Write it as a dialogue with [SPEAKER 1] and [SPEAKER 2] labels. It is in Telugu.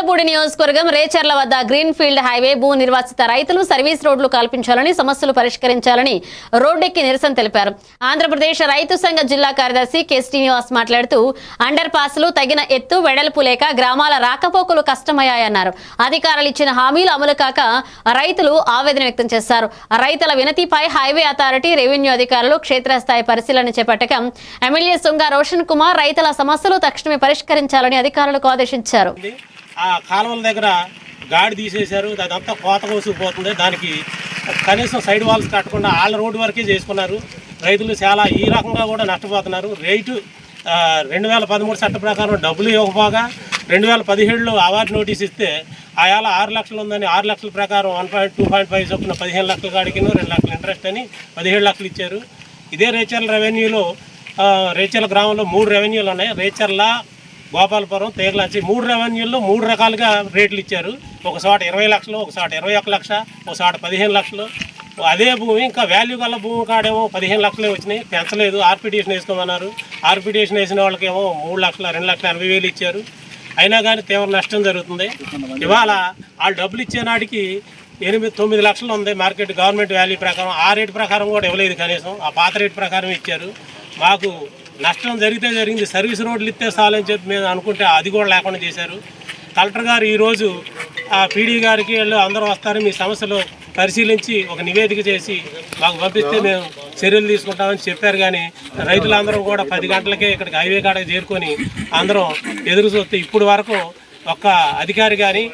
[SPEAKER 1] చింతలపూడి నియోజకవర్గం రేచర్ల వద్ద గ్రీన్ ఫీల్డ్ హైవే భూ నిర్వాసిత రైతులు సర్వీస్ రోడ్లు కల్పించాలని సమస్యలు పరిష్కరించాలని రోడ్డెక్కి నిరసన తెలిపారు. ఆంధ్రప్రదేశ్ రైతు సంఘ జిల్లా కార్యదర్శి కె శ్రీనివాస్ మాట్లాడుతూ అండర్ పాస్లు తగిన ఎత్తు వెడల్పు లేక గ్రామాల రాకపోకలు కష్టమయ్యాయన్నారు. అధికారులు ఇచ్చిన హామీలు అమలు కాక రైతులు ఆవేదన వ్యక్తం చేశారు. రైతుల వినతిపై హైవే అథారిటీ రెవెన్యూ అధికారులు క్షేత్రస్థాయి పరిశీలన చేపట్టగా ఎమ్మెల్యే సుంగా రోషన్ కుమార్ రైతుల సమస్యలు తక్షణమే పరిష్కరించాలని అధికారులకు ఆదేశించారు.
[SPEAKER 2] ఆ కాలువల దగ్గర గాడి తీసేశారు, అదంతా కోత కోసుకుపోతుంది. దానికి కనీసం సైడ్ వాల్స్ కట్టకుండా వాళ్ళ రోడ్డు వరకే చేసుకున్నారు. రైతులు చాలా ఈ రకంగా కూడా నష్టపోతున్నారు. రేటు 2013 చట్ట ప్రకారం డబ్బులు ఇవ్వకపోగా 2017లో అవార్డు నోటీస్ ఇస్తే ఆయాల 6 లక్షలు ఉందని 6 లక్షల ప్రకారం 2.5 చొప్పున 15 లక్షల కాడికి 2 లక్షల ఇంట్రెస్ట్ అని 17 లక్షలు ఇచ్చారు. ఇదే రేచర్ల రెవెన్యూలో రేచర్ల గ్రామంలో 3 రెవెన్యూలు ఉన్నాయి. రేచర్ల, గోపాలపురం, తేగలాచి 3 రెవెన్యూల్లో 3 రకాలుగా రేట్లు ఇచ్చారు. ఒక చోట 20 లక్షలు, ఒక చోట 21 లక్ష, ఒక చోట 15 లక్షలు. అదే భూమి ఇంకా వాల్యూ గల భూమి కాడేమో 15 లక్షలే వచ్చినాయి, పెంచలేదు. ఆర్పిడిషన్ వేసుకోమన్నారు. ఆర్పిడిషన్ వేసిన వాళ్ళకేమో 3 లక్షల 2,80,000 ఇచ్చారు. అయినా కానీ తీవ్ర నష్టం జరుగుతుంది. ఇవాళ వాళ్ళు డబ్బులు ఇచ్చే నాటికి 8-9 లక్షలు ఉంది మార్కెట్ గవర్నమెంట్ వాల్యూ ప్రకారం. ఆ రేటు ప్రకారం కూడా ఇవ్వలేదు, కనీసం ఆ పాత రేటు ప్రకారం ఇచ్చారు. మాకు నష్టం జరిగితే జరిగింది, సర్వీస్ రోడ్లు ఇస్తే చాలని చెప్పి మేము అనుకుంటే అది కూడా లేకుండా చేశారు. కలెక్టర్ గారు ఈరోజు పీడీ గారికి వీళ్ళు అందరూ వస్తారు, మీ సమస్యలు పరిశీలించి ఒక నివేదిక చేసి మాకు పంపిస్తే మేము చర్యలు తీసుకుంటామని చెప్పారు. కానీ రైతులందరం కూడా 10 గంటలకే ఇక్కడికి హైవే కాడకి చేరుకొని అందరం ఎదురు చూస్తే ఇప్పుడు వరకు ఒక్క అధికారి కానీ